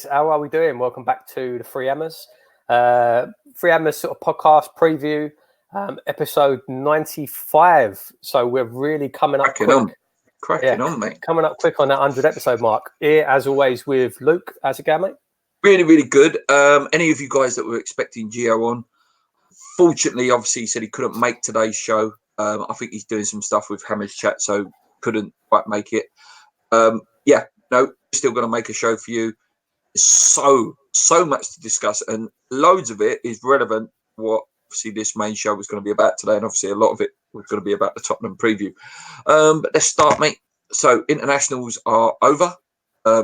How are we doing? Welcome back to the Three Hammers. Three Hammers sort of podcast preview, episode 95. So we're really coming up Cracking on, mate. Coming up quick on that 100 episode mark. Here, as always, with Luke. How's it going, mate? Really, really good. Any of you guys that were expecting Gio on, fortunately, obviously, he said he couldn't make today's show. I think he's doing some stuff with Hammers Chat, so couldn't quite make it. Still going to make a show for you. So much to discuss, and loads of it is relevant what obviously this main show was going to be about today, and obviously a lot of it was going to be about the Tottenham preview. But let's start, mate. So internationals are over.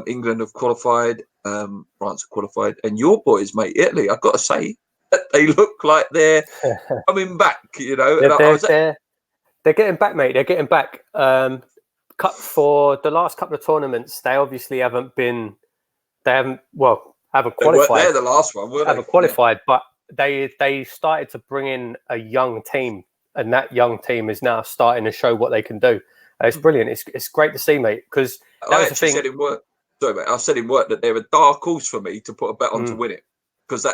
England have qualified, France have qualified, and your boys, mate, Italy, I've got to say, they look like they're coming back, you know. They're getting back, mate. They're getting back. For the last couple of tournaments, they obviously haven't qualified. They weren't there the last one, were they? Haven't qualified, but they started to bring in a young team, and that young team is now starting to show what they can do. It's brilliant. It's great to see, mate, because that was the thing. Said in work, sorry, mate, I said in work that they're a dark horse for me to put a bet on to win it, because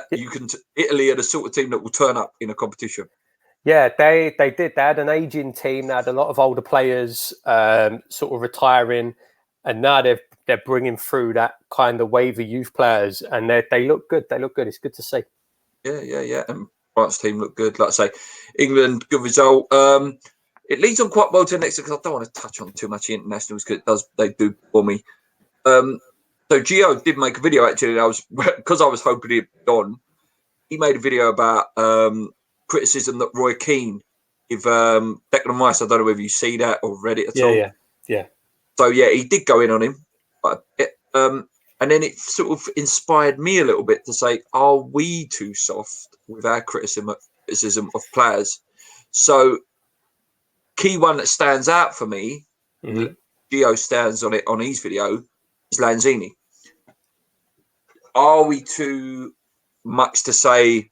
Italy are the sort of team that will turn up in a competition. Yeah, they did. They had an aging team. They had a lot of older players sort of retiring, and now they're bringing through that kind of wave of youth players, and they look good. They look good. It's good to see. Yeah. And France team look good. Like I say, England, good result. It leads on quite well to the next, because I don't want to touch on too much internationals, because they do for me. So Gio did make a video, actually. Because I was hoping he'd be on. He made a video about criticism that Roy Keane gave Declan Rice. I don't know whether you see that or read it at all. Yeah. So yeah, he did go in on him, and then it sort of inspired me a little bit to say, are we too soft with our criticism of players? So key one that stands out for me, Gio stands on it on his video, is Lanzini. Are we too much to say,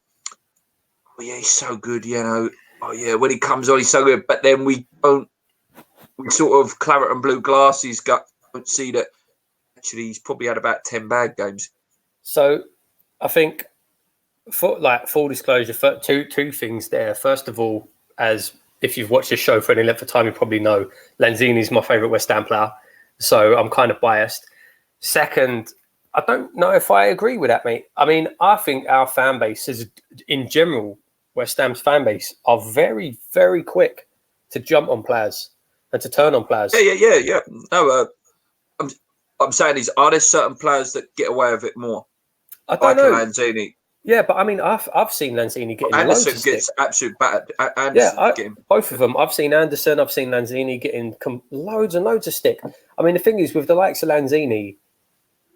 oh yeah, he's so good, you know, oh yeah, when he comes on, he's so good, but then we sort of claret and blue glasses don't see that actually he's probably had about 10 bad games. So I think, for full disclosure, two things there. First of all, as if you've watched this show for any length of time, you probably know Lanzini is my favourite West Ham player, so I'm kind of biased. Second, I don't know if I agree with that, mate. I mean, I think our fan base is, in general, West Ham's fan base are very, very quick to jump on players and to turn on players. Yeah. No, I'm saying are there certain players that get away with it more? I don't know. Lanzini. Yeah, but I mean, I've seen Lanzini getting Anderson loads gets of absolute bad. Both of them. I've seen Anderson. I've seen Lanzini getting loads and loads of stick. I mean, the thing is, with the likes of Lanzini,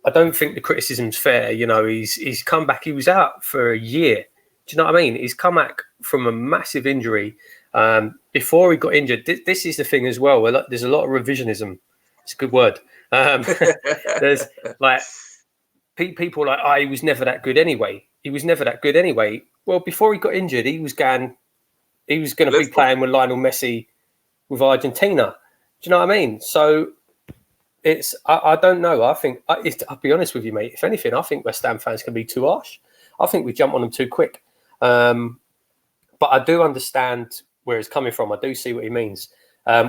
I don't think the criticism's fair. You know, he's come back. He was out for a year. Do you know what I mean? He's come back from a massive injury. Before he got injured, this is the thing as well. There's a lot of revisionism. It's a good word. There's like people like, he was never that good anyway. He was never that good anyway. Well, before he got injured, he was going to be playing with Lionel Messi with Argentina. Do you know what I mean? So I don't know. I think I'll be honest with you, mate. If anything, I think West Ham fans can be too harsh. I think we jump on them too quick. But I do understand where he's coming from. I do see what he means.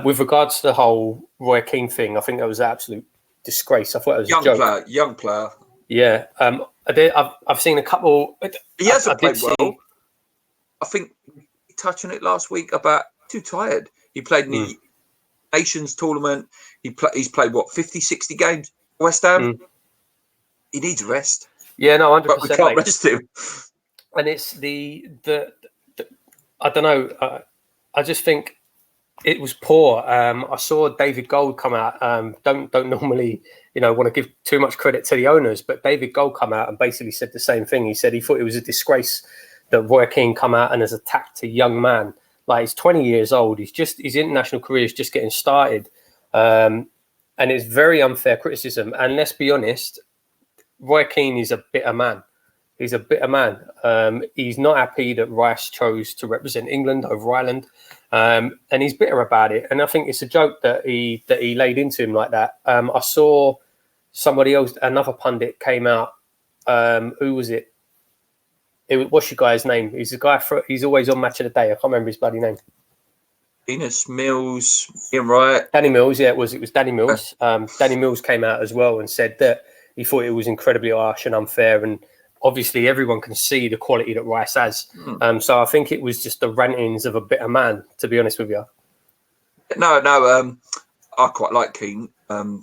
With regards to the whole Roy Keane thing, I think that was an absolute disgrace. I thought it was a joke. Young player. Yeah. I've seen a couple. He hasn't played well. I think we touched on it last week about too tired. He played in the Nations tournament. He's played, 50, 60 games for West Ham? He needs rest. Yeah, no, 100%. But we can't rest him. And it's the I don't know. I just think it was poor. I saw David Gold come out. Don't normally, want to give too much credit to the owners, but David Gold come out and basically said the same thing. He said he thought it was a disgrace that Roy Keane come out and has attacked a young man. Like, he's 20 years old. His international career is just getting started. And it's very unfair criticism. And let's be honest, Roy Keane is a bitter man. He's a bitter man. He's not happy that Rice chose to represent England over Ireland. And he's bitter about it. And I think it's a joke that he laid into him like that. I saw somebody else, another pundit came out Who was it? What's your guy's name? He's the guy. He's always on Match of the Day. I can't remember his bloody name. Venus Mills, Ian Wright. Danny Mills. Yeah, it was Danny Mills. Danny Mills came out as well and said that he thought it was incredibly harsh and unfair, and obviously everyone can see the quality that Rice has. So I think it was just the rantings of a bitter man, to be honest with you. No. I quite like Keane. To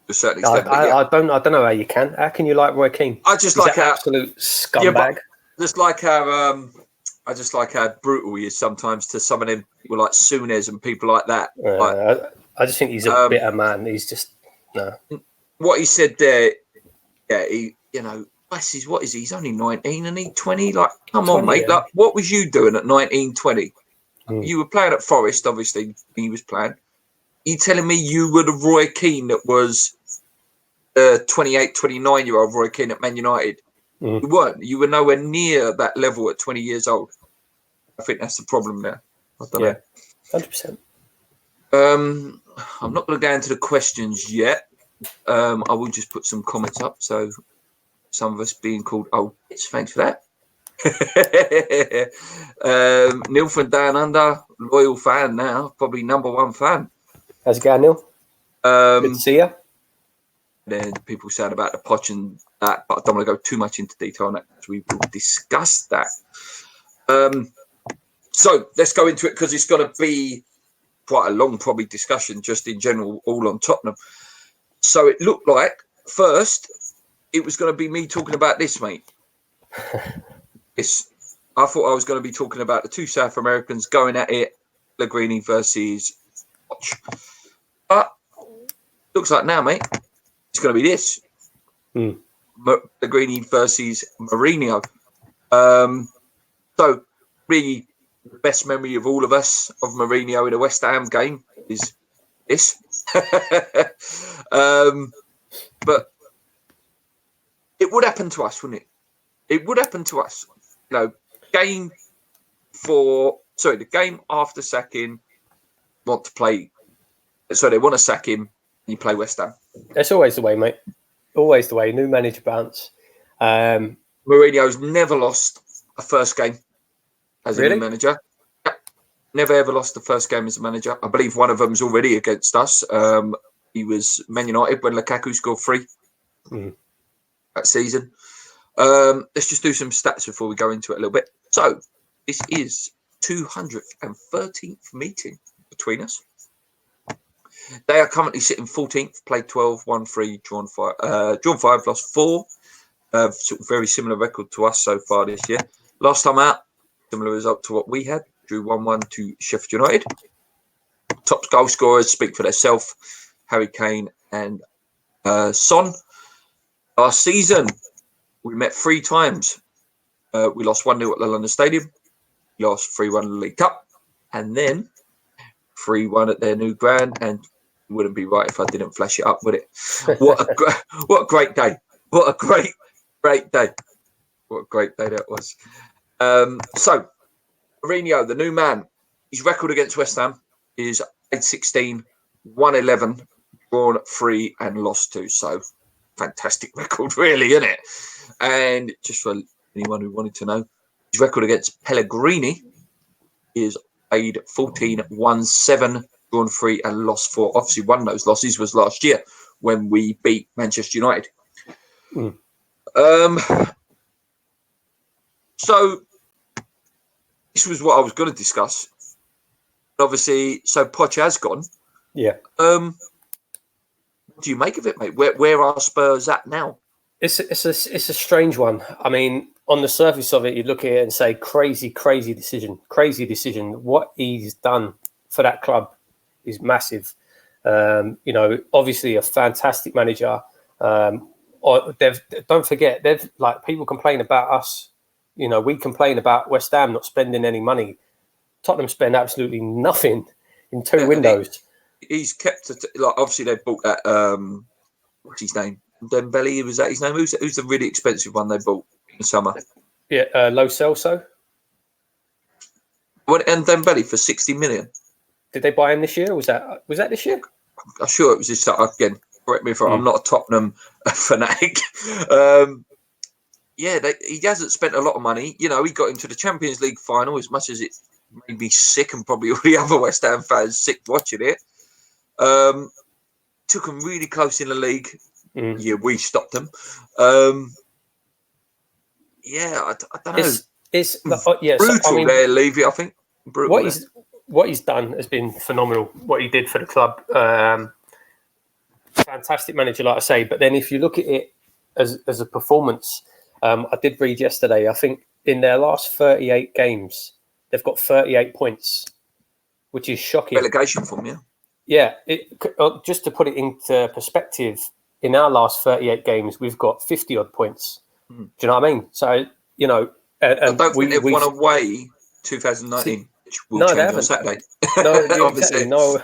a certain extent. I don't know how you can. How can you like Roy Keane? I just like how absolute scumbag. I just like how brutal he is sometimes to some of them people like Souness and people like that. I just think he's a bitter man. He's just no. What he said there, what is he? He's only 19 and he's 20. Like, come on, mate. Yeah. Like, what was you doing at 19, 20? You were playing at Forest, obviously. He was playing. You telling me you were the Roy Keane that was 28, 29-year-old Roy Keane at Man United? You weren't. You were nowhere near that level at 20 years old. I think that's the problem there. I don't know. 100%. I'm not going to go into the questions yet. I will just put some comments up. So some of us being called old bits. Thanks for that. Neil from Down Under, loyal fan now, probably number one fan. How's it going, Neil? Good to see you. Then people said about the Poch and that, but I don't want to go too much into detail on that because we will discuss that. So let's go into it because it's going to be quite a long, probably discussion just in general, all on Tottenham. So it looked like first it was going to be me talking about this, mate. I thought I was going to be talking about the two South Americans going at it, Pellegrini versus Poch. But looks like now, mate, it's going to be this. Pellegrini versus Mourinho. So really the best memory of all of us of Mourinho in a West Ham game is this. But it would happen to us, wouldn't it? It would happen to us. The game after sacking, want to play. So they want to sack him, and you play West Ham. That's always the way, mate. Always the way. New manager bounce. Mourinho's never lost a first game as a new manager. Never ever lost the first game as a manager. I believe one of them's already against us. He was Man United when Lukaku scored 3 that season. Let's just do some stats before we go into it a little bit. So this is 213th meeting between us. They are currently sitting 14th, played 12, won 3, drawn 5, lost 4. Sort of very similar record to us so far this year. Last time out, similar result to what we had, drew 1-1 to Sheffield United. Top goal scorers speak for themselves, Harry Kane and Son. Last season, we met 3 times. We lost 1-0 at the London Stadium. We lost 3-1 in the League Cup. And then 3-1 at their new ground. And it wouldn't be right if I didn't flash it up, would it? What a great day. What a great day. What a great day that was. So, Mourinho, the new man, his record against West Ham is 8-16, 1-11, drawn 3 and lost 2. So, fantastic record, really, isn't it? And just for anyone who wanted to know, his record against Pellegrini is 14, 1-7, drawn 3 and lost 4. Obviously, one of those losses was last year when we beat Manchester United. So this was what I was going to discuss. Obviously, so Poch has gone. Yeah. What do you make of it, mate? Where are Spurs at now? It's a strange one. I mean, on the surface of it, you look at it and say, crazy decision. What he's done for that club is massive. Obviously a fantastic manager. Don't forget, they've like people complain about us. We complain about West Ham not spending any money. Tottenham spend absolutely nothing in 2 windows. He's kept it. Like obviously they bought that. What's his name? Dembele. Was that his name? Who's the really expensive one they bought in the summer? Yeah, Lo Celso. And Dembele for 60 million. Did they buy him this year? Or was that this year? I'm sure it was this. Again, correct me if I'm not a Tottenham fanatic. he hasn't spent a lot of money. You know, he got into the Champions League final, as much as it made me sick and probably all the other West Ham fans sick watching it. Took them really close in the league. Yeah, we stopped them. I don't know. It's brutal I mean, there, Levy. I think brutal. What he's done has been phenomenal. What he did for the club, fantastic manager, like I say. But then if you look at it as a performance, I did read yesterday. I think in their last 38 games, they've got 38 points, which is shocking. Relegation from you. Yeah, just to put it into perspective, in our last 38 games, we've got 50 odd points. Do you know what I mean? So, you know, and I don't think they've won away 2019, which will change on Saturday. No, exactly. No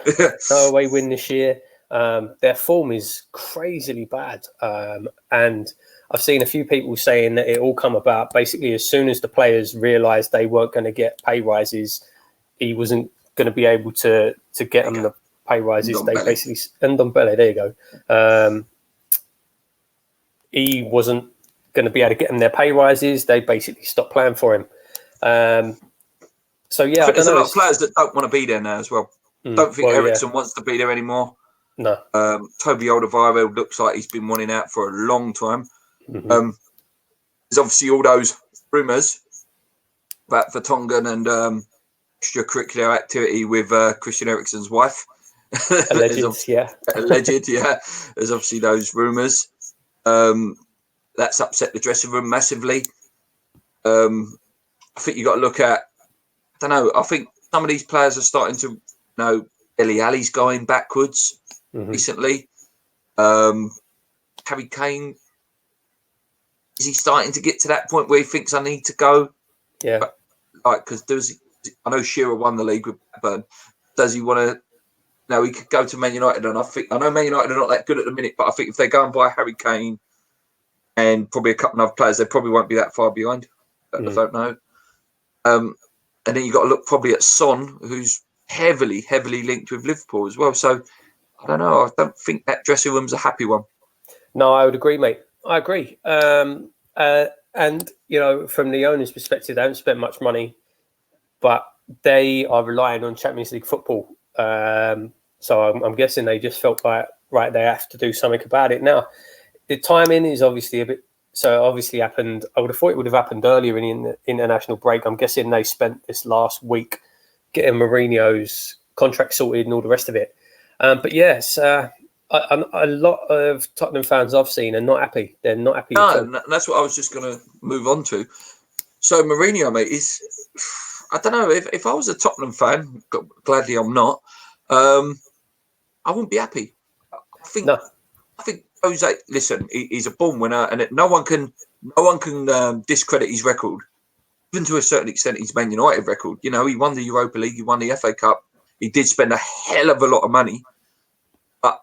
away win this year. Their form is crazily bad. And I've seen a few people saying that it all come about basically as soon as the players realised they weren't going to get pay rises, he wasn't going to be able to get them the pay rises. They basically, and Ndombele, there you go. He wasn't going to be able to get them their pay rises. They basically stopped playing for him. So yeah, there's a lot of players that don't want to be there now as well. Don't think Ericsson wants to be there anymore. No. Toby Alderweireld looks like he's been wanting out for a long time. There's obviously all those rumours about Vertonghen and extracurricular activity with Christian Eriksen's wife. Alleged, yeah. Alleged, yeah. There's obviously those rumours. That's upset the dressing room massively. I think you got to look at. I don't know. I think some of these players are starting to. Dele Alli's going backwards recently. Harry Kane, is he starting to get to that point where he thinks I need to go? Yeah. Because I know Shearer won the league with Blackburn. Does he want to? No, he could go to Man United, and I know Man United are not that good at the minute, but I think if they go and buy Harry Kane and probably a couple of other players, they probably won't be that far behind. I don't know. And then you got to look probably at Son, who's heavily linked with Liverpool as well. So I don't know. I don't think that dressing room's a happy one. No, I would agree, mate. I agree. And you know, from the owner's perspective, they haven't spent much money, but they are relying on Champions League football. So I'm guessing they just felt like, right, they have to do something about it. Now, the timing is obviously a bit. So obviously happened. I would have thought it would have happened earlier in the international break. I'm guessing they spent this last week getting Mourinho's contract sorted and all the rest of it. But yes, a lot of Tottenham fans I've seen are not happy. They're not happy. No, that's what I was just going to move on to. So Mourinho, mate, is. I don't know if I was a Tottenham fan. Gladly, I'm not. I wouldn't be happy. I think Jose. Listen, he's a born winner, and no one can discredit his record. Even to a certain extent, his Man United record. You know, he won the Europa League, he won the FA Cup. He did spend a hell of a lot of money, but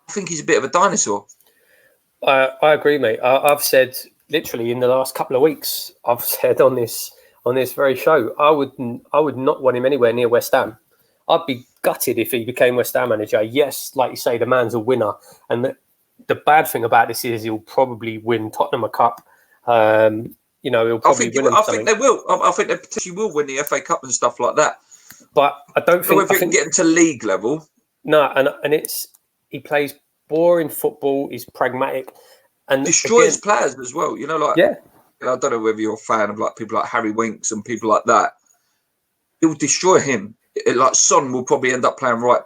I think he's a bit of a dinosaur. I agree, mate. I've said literally in the last couple of weeks, I've said on this very show, I would not want him anywhere near West Ham. I'd be gutted if he became West Ham manager. Yes, like you say, the man's a winner, and the bad thing about this is he'll probably win Tottenham a cup. You know, he'll probably win. I think they will. I think they potentially will win the FA Cup and stuff like that. But I don't think if it can get into league level. No, and he plays boring football. He's pragmatic and destroys players as well. You know, like I don't know whether you're a fan of like people like Harry Winks and people like that. It will destroy him. Like Son will probably end up playing right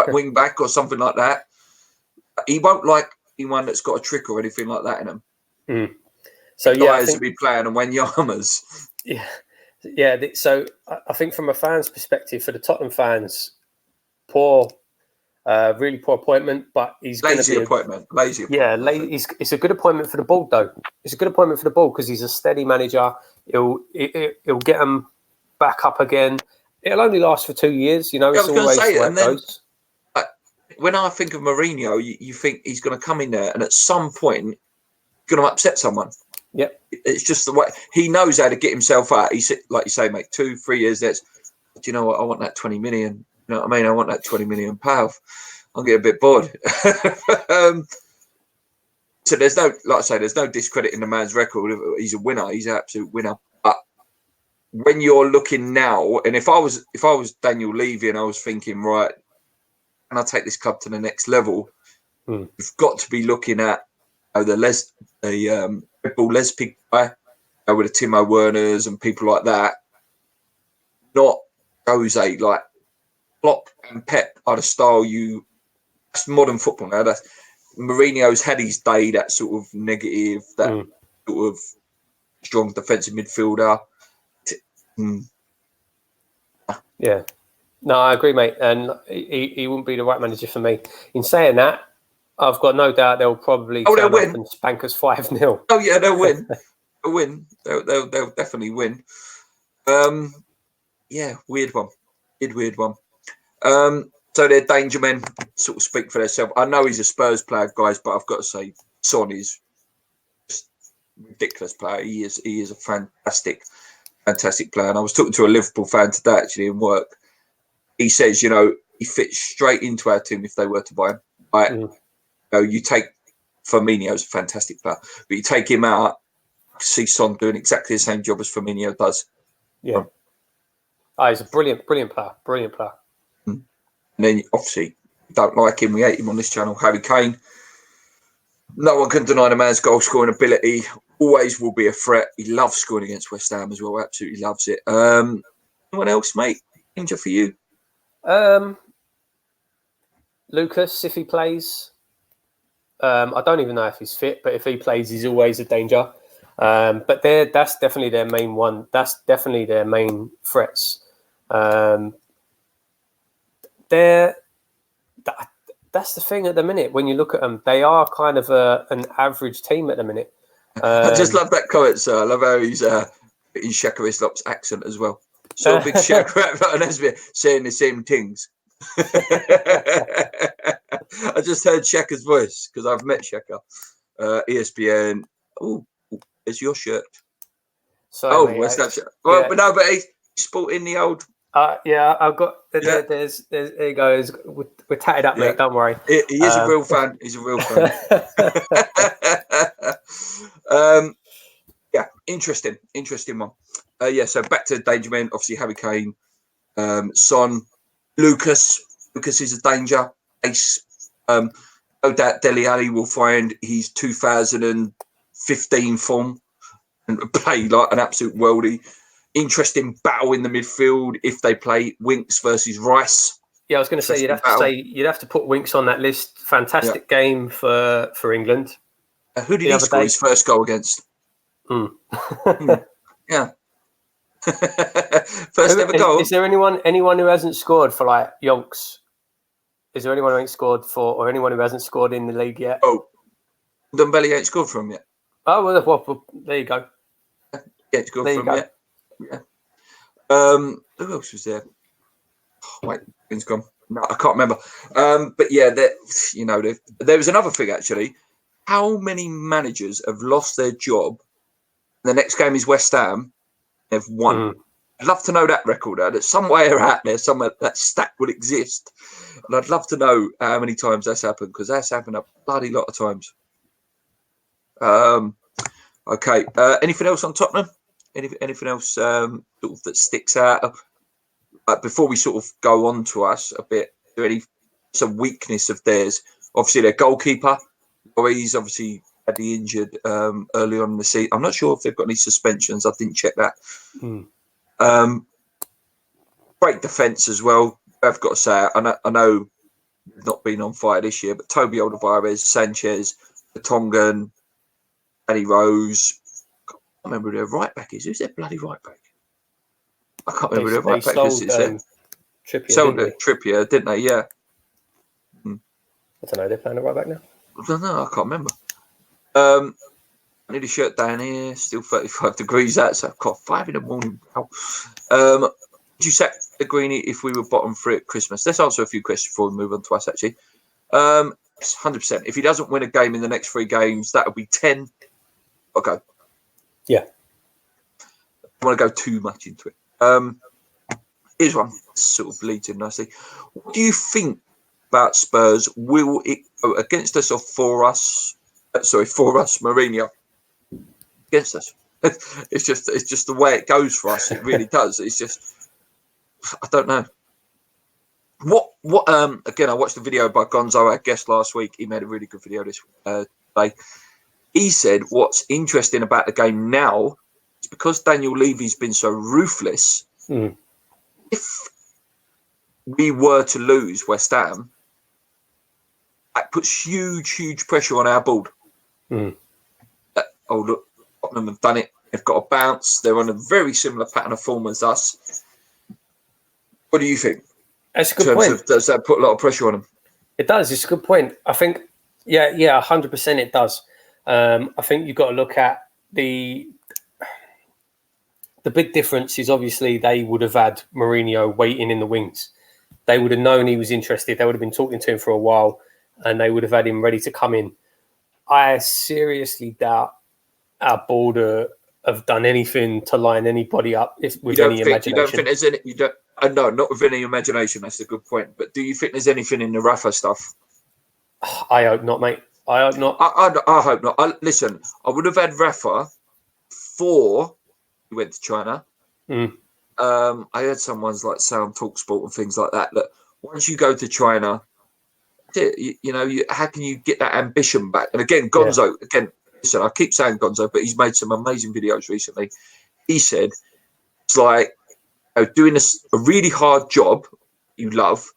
wing back or something like that. He won't like anyone that's got a trick or anything like that in him. So guys will be playing and Wenyamas. Yeah. So I think from a fan's perspective, for the Tottenham fans, really poor appointment. But he's lazy appointment. Yeah, it's a good appointment for the board, though. It's a good appointment for the board because he's a steady manager. He'll get them back up again. It'll only last for 2 years, you know. It's always the way it goes. When I think of Mourinho, you think he's going to come in there and at some point going to upset someone. Yep. It's just the way he knows how to get himself out. He's like you say, mate, 2-3 years. Do you know what? I want that 20 million. You know what I mean? I want that 20 million pound. I'll get a bit bored. So there's no, like I say, there's no discrediting the man's record. He's a winner. He's an absolute winner. But when you're looking now, and if I was Daniel Levy and I was thinking, right, can I take this club to the next level? You've got to be looking at the Red Bull Lespig guy with the Timo Werners and people like that. Not Jose, like Klopp and Pep are the style that's modern football now. Mourinho's had his day, that sort of negative, that sort of strong defensive midfielder. Yeah. No, I agree, mate. And he wouldn't be the right manager for me. In saying that, I've got no doubt they'll probably turn up and spank us 5-0. Oh, yeah, they'll win. They'll win. They'll definitely win. Yeah, weird one. Weird one. So their danger men sort of speak for themselves. I know he's a Spurs player, guys, but I've got to say, Son is just a ridiculous player. He is a fantastic player. And I was talking to a Liverpool fan today, actually, in work. He says, he fits straight into our team if they were to buy him. Right? You take Firmino's a fantastic player, but you take him out, see Son doing exactly the same job as Firmino does. Yeah. He's a brilliant player. Brilliant player. And then, obviously, don't like him. We hate him on this channel. Harry Kane. No one can deny the man's goal scoring ability. Always will be a threat. He loves scoring against West Ham as well. Absolutely loves it. Anyone else, mate? Danger for you? Lucas, if he plays, I don't even know if he's fit, but if he plays, he's always a danger. But that's definitely their main one. That's definitely their main threats. That's the thing at the minute. When you look at them, they are kind of an average team at the minute. I just love that comment, sir. I love how he's in Shaka Islop's accent as well. So a big Shaka saying the same things. I just heard Shaka's voice because I've met Shaka. ESPN. Oh, there's your shirt. Sorry, mate, where's that shirt? Well, yeah. But no, but he's sporting the old. Yeah, I've got. There you go. We're tatted up, mate. Don't worry. He is a real fan. He's a real fan. Yeah, interesting one. So back to danger men. Obviously, Harry Kane, Son, Lucas. Lucas is a danger. Ace. No doubt Dele Alli will find his 2015 form and play like an absolute worldie. Interesting battle in the midfield if they play Winks versus Rice. Yeah, I was going to say you'd have to put Winks on that list. Fantastic game for England. Who did he score his first goal against? Yeah. First ever goal. Is there anyone who hasn't scored for like Yonks? Is there anyone who ain't scored for, or anyone who hasn't scored in the league yet? Oh, Dembele ain't scored for him yet. Oh well, there you go. Yeah, it's good for him yet. Yeah. Who else was there? Oh, wait, it's gone. No, I can't remember. But yeah, there was another thing actually. How many managers have lost their job? The next game is West Ham. They've won. I'd love to know that record. That somewhere out there, somewhere that stat would exist, and I'd love to know how many times that's happened because that's happened a bloody lot of times. Okay. Anything else on Tottenham? Anything else sort of that sticks out? Before we sort of go on to us a bit, is there any weakness of theirs? Obviously, their goalkeeper. He's obviously had the injured early on in the season. I'm not sure if they've got any suspensions. I didn't check that. Great defence as well. I've got to say, I know not been on fire this year, but Toby Alderweireld, Sanchez, Vertonghen, Danny Rose. I can't remember who their right back is. Who's their bloody right back? I can't remember who their right back is. Trippier, sold Trippier, didn't they? Yeah. I don't know. They're playing a right back now. I don't know. I can't remember. I need a shirt down here. Still 35 degrees out, so I've got 5 in the morning. Would you sack the Greenie if we were bottom 3 at Christmas? Let's answer a few questions before we move on to us, actually. 100%. If he doesn't win a game in the next 3 games, that would be 10. I'll go. Yeah. I don't want to go too much into it. Here's one. Sort of leads in nicely. What do you think about Spurs? Will it go against us or for us? For us, Mourinho against us. It's just the way it goes for us. It really does. It's just, I don't know. Again, I watched the video by Gonzo, our guest last week. He made a really good video this day. He said what's interesting about the game now is because Daniel Levy's been so ruthless. If we were to lose West Ham, that puts huge pressure on our board. Look, Tottenham have done it. They've got a bounce. They're on a very similar pattern of form as us. What do you think? That's a good point. Does that put a lot of pressure on them? It does. It's a good point. I think, 100% it does. I think you've got to look at the big difference is obviously they would have had Mourinho waiting in the wings. They would have known he was interested. They would have been talking to him for a while, and they would have had him ready to come in. I seriously doubt our board have done anything to line anybody up with any imagination. You don't think there's any? No, not with any imagination. That's a good point. But do you think there's anything in the Rafa stuff? I hope not, mate. I hope not. I hope not. Listen, I would have had Rafa before he went to China. I heard someone's like Sound Talk Sport and things like that. That once you go to China, how can you get that ambition back? And again, Gonzo, listen, I keep saying Gonzo, but he's made some amazing videos recently. He said it's like doing a really hard job you love,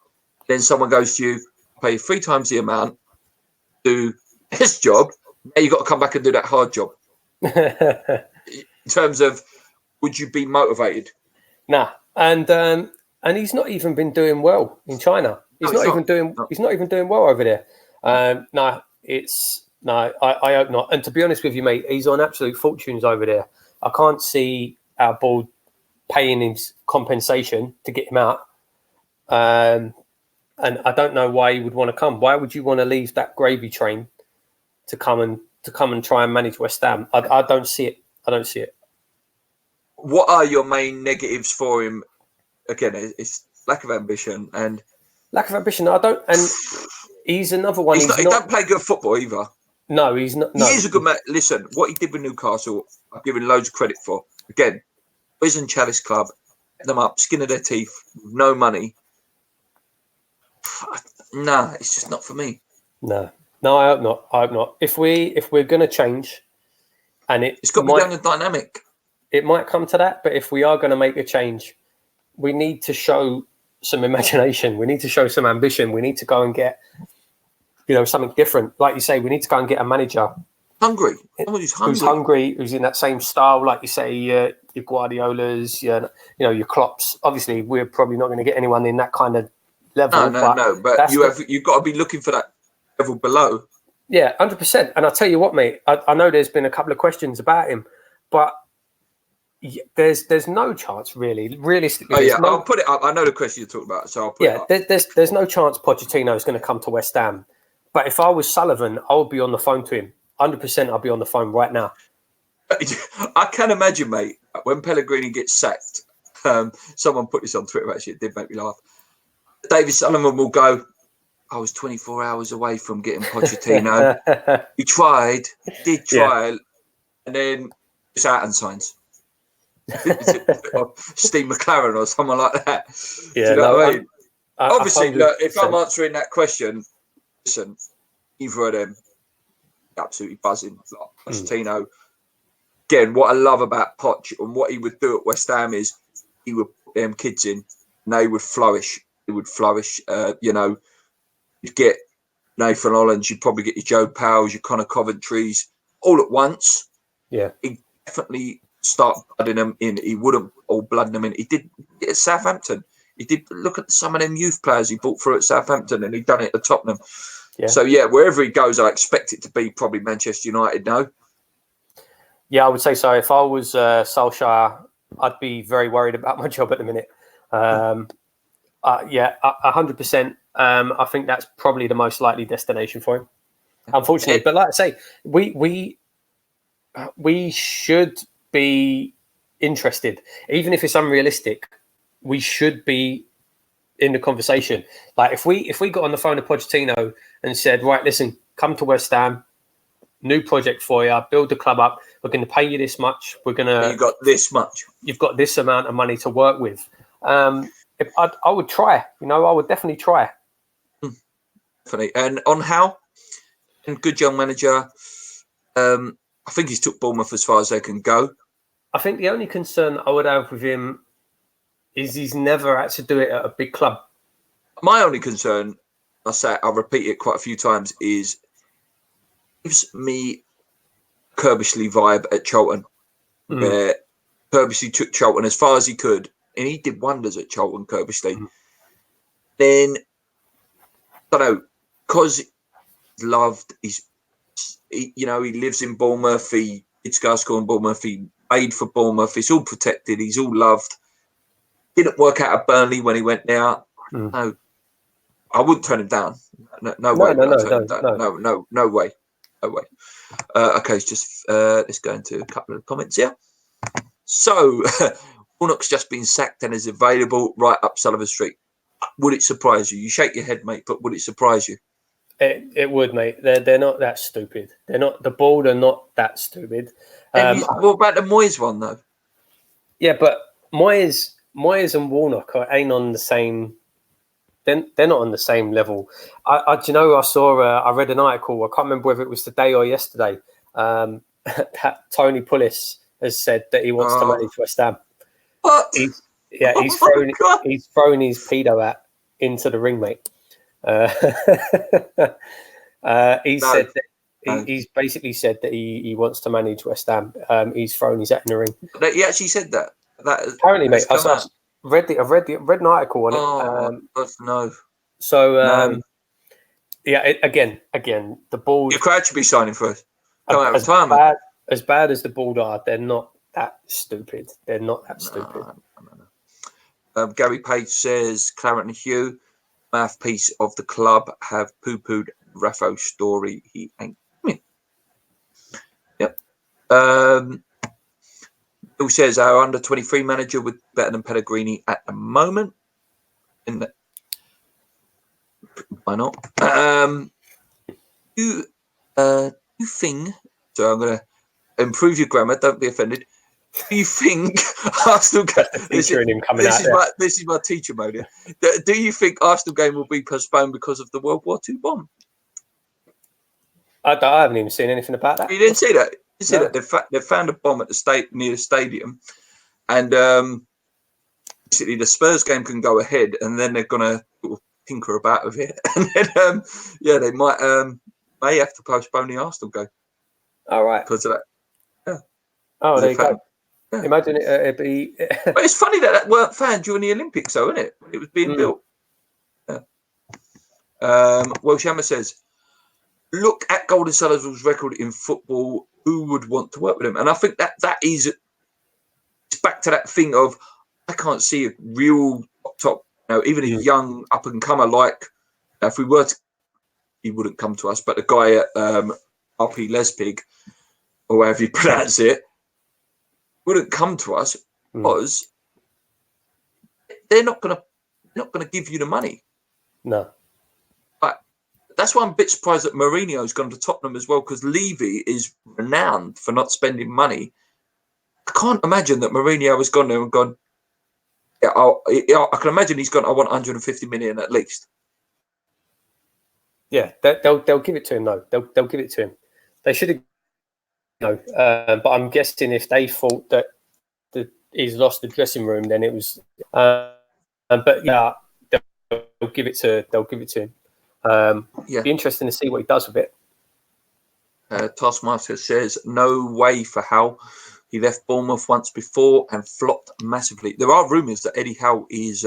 then someone goes to you, pay 3 times the amount, do this job, now you've got to come back and do that hard job. In terms of, would you be motivated? Nah, and he's not even been doing well in China. He's not even doing well over there. I hope not. And to be honest with you, mate, he's on absolute fortunes over there. I can't see our board paying him compensation to get him out. And I don't know why he would want to come. Why would you want to leave that gravy train to come and try and manage West Ham? I don't see it. I don't see it. What are your main negatives for him? Again, it's lack of ambition and lack of ambition. And he's another one. He don't play good football either. No, he's not. No. He is a good man. Listen, what he did with Newcastle, I've given loads of credit for. Again, Boys Chalice Club, set them up, skin of their teeth, no money. Nah, it's just not for me. No, I hope not. I hope not. If we're going to change, and it's got to be down the dynamic. It might come to that, but if we are going to make a change, we need to show some imagination. We need to show some ambition. We need to go and get, something different. Like you say, we need to go and get a manager hungry. Who's hungry, who's in that same style. Like you say, your Guardiolas, your Klopps. Obviously, we're probably not going to get anyone in that kind of level. No. But you've got to be looking for that level below. Yeah, 100%. And I'll tell you what, mate. I know there's been a couple of questions about him, but there's no chance, really. Realistically, I'll put it up. I know the question you're talking about, so I'll put it up. There's no chance Pochettino is going to come to West Ham. But if I was Sullivan, I would be on the phone to him. 100%, I'll be on the phone right now. I can imagine, mate, when Pellegrini gets sacked. Someone put this on Twitter. Actually, it did make me laugh. David Sullivan will go, I was 24 hours away from getting Pochettino. He did try, and then it's out and signs. Steve McLaren or someone like that. Yeah, do you know what I mean? Obviously, 100%. look, if I'm answering that question, listen, either of them absolutely buzzing. Like Pochettino. Again, what I love about Poch and what he would do at West Ham is he would put them kids in and they would flourish. You'd get Nathan Hollands, you'd probably get your Joe Powells, your Connor Coventrys all at once. Yeah. He'd definitely start blooding them in. He wouldn't all blood them in. He did it at Southampton. He did look at some of them youth players he brought through at Southampton and he'd done it at Tottenham. Yeah. So, wherever he goes, I expect it to be probably Manchester United now. Yeah, I would say so. If I was Solskjaer, I'd be very worried about my job at the minute. 100%. I think that's probably the most likely destination for him, unfortunately. But like I say, we should be interested, even if it's unrealistic. We should be in the conversation. Like if we got on the phone to Pochettino and said, right, listen, come to West Ham, new project for you. Build the club up. We're going to pay you this much. We're going to. You got this much. You've got this amount of money to work with. If I would try. I would definitely try. Definitely. And on Howe, good young manager. I think he's took Bournemouth as far as they can go. I think the only concern I would have with him is he's never had to do it at a big club. My only concern, I'll repeat it quite a few times, is gives me Kirbishley vibe at Charlton, where Kirbishley took Charlton as far as he could, and he did wonders at Charlton, Kirbishley. Then, I don't know, because he's loved, he lives in Bournemouth, he did Sky School in Bournemouth, he paid for Bournemouth, he's all protected, he's all loved. Didn't work out at Burnley when he went there. No, I wouldn't turn him down. No way. No way. Okay, let's go into a couple of comments here. So, Warnock's just been sacked and is available right up Sullivan Street. Would it surprise you? You shake your head, mate, but would it surprise you? It would, mate. They're not that stupid. They're not. The board are not that stupid. What about the Moyes one, though? Yeah, but Moyes and Warnock ain't on the same. They're not on the same level. I read an article. I can't remember whether it was today or yesterday. That Tony Pulis has said that he wants to manage West Ham. What? He's thrown his pedo hat into the ring, mate. He's basically said that he wants to manage West Ham. He's thrown his hat in the ring. He actually said that. Apparently, mate. I've read an article on it. No. So no. Yeah, again, the board. Your crowd should be signing for us. As bad as the board are, they're not that stupid. They're not that stupid. No. Gary Page says Clarence and Hugh, mouthpiece of the club, have poo-pooed Raffo's story. He ain't coming. Yep. Bill says our under-23 manager would be better than Pellegrini at the moment. Why not? You think? So I'm going to improve your grammar. Don't be offended. Do you think Arsenal game? This is my teacher mode. Yeah. Do you think Arsenal game will be postponed because of the World War II bomb? I haven't even seen anything about that. You didn't see that? You see that they found a bomb at near the stadium, and basically the Spurs game can go ahead, and then they're gonna sort of tinker about with it, and then they may have to postpone the Arsenal game. All right, because of that. Yeah. Oh, there you go. Yeah. Imagine it'd be. But it's funny that weren't found during the Olympics, though, isn't it? It was being built. Yeah. Welsh Hammer says, "Look at Golden Sullivan's record in football. Who would want to work with him?" And I think that is it's back to that thing of I can't see a real top, even a young up and comer like if we were to, he wouldn't come to us, but the guy at RP Lespig or however you pronounce it wouldn't come to us because they're not gonna give you the money. No. That's why I'm a bit surprised that Mourinho's gone to Tottenham as well, because Levy is renowned for not spending money. I can't imagine that Mourinho has gone there and gone, I can imagine he's gone, I want 150 million at least. Yeah, they'll give it to him, though. They'll give it to him. They should have, but I'm guessing if they thought that he's lost the dressing room, then it was. But yeah, they'll give it to him. Be interesting to see what he does with it. Taskmaster says no way for Howe. He left Bournemouth once before and flopped massively. There are rumours that Eddie Howe is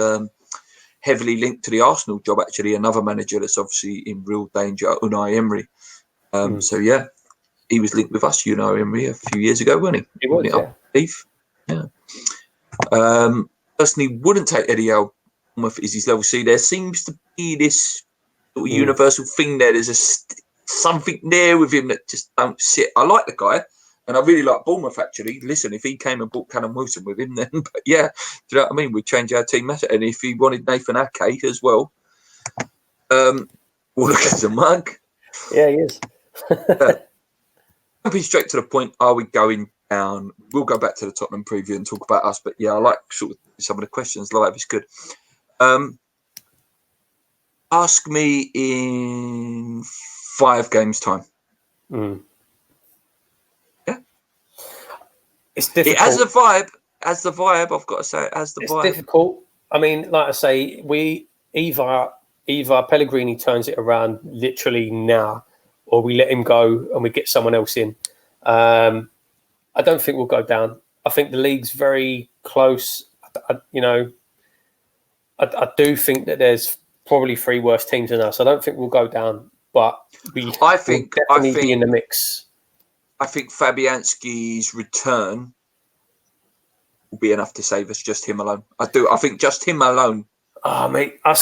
heavily linked to the Arsenal job. Actually, another manager that's obviously in real danger, Unai Emery. So yeah, he was linked with us, Unai Emery, a few years ago, wasn't he? He was, yeah. Personally, wouldn't take Eddie Howe. Bournemouth is his level C. There seems to be this sort of universal thing there. There's something there with him that just don't sit. I like the guy, and I really like Bournemouth, actually. Listen, if he came and brought Callum Wilson with him, then, but yeah, do you know what I mean? We'd change our team massive. And if he wanted Nathan Ake as well, well, look at the mug. Yeah, he is. jumping straight to the point, are we going down? We'll go back to the Tottenham preview and talk about us. But yeah, I like sort of some of the questions live. It's good. Ask me in 5 games' time. Yeah, it's difficult. It has the vibe. As the vibe, I've got to say, it has the vibe. It's difficult. I mean, like I say, we either Pellegrini turns it around literally now, or we let him go and we get someone else in. I don't think we'll go down. I think the league's very close. I do think that there's probably 3 worse teams than us. I don't think we'll go down, but we'll definitely be in the mix. I think Fabianski's return will be enough to save us. Just him alone. I do. I think just him alone. Oh, mate, I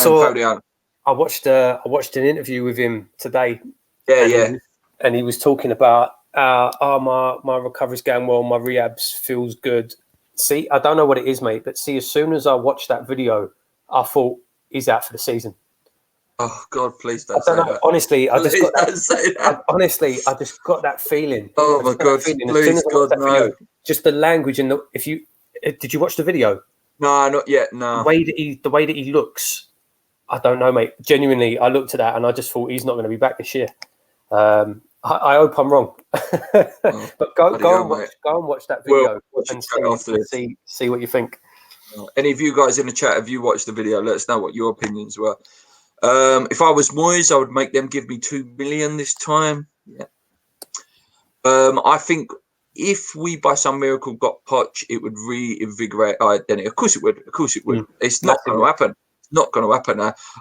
watched an interview with him today. Yeah. And he was talking about, my recovery's going well, my rehabs feels good. See, I don't know what it is, mate, but see, as soon as I watched that video, I thought he's out for the season. Oh God, please don't say that. Honestly, I just got that feeling. Oh my God, please, God, no. Video, just the language and did you watch the video? No, not yet. No. The way that he looks, I don't know, mate. Genuinely, I looked at that and I just thought he's not going to be back this year. I hope I'm wrong, but go and watch that video and see what you think. Any of you guys in the chat, have you watched the video? Let us know what your opinions were. If I was Moyes, I would make them give me 2 million this time. Yeah. I think if we by some miracle got Poch, it would reinvigorate our identity. Of course it would. It's not going to happen. It's not going to happen.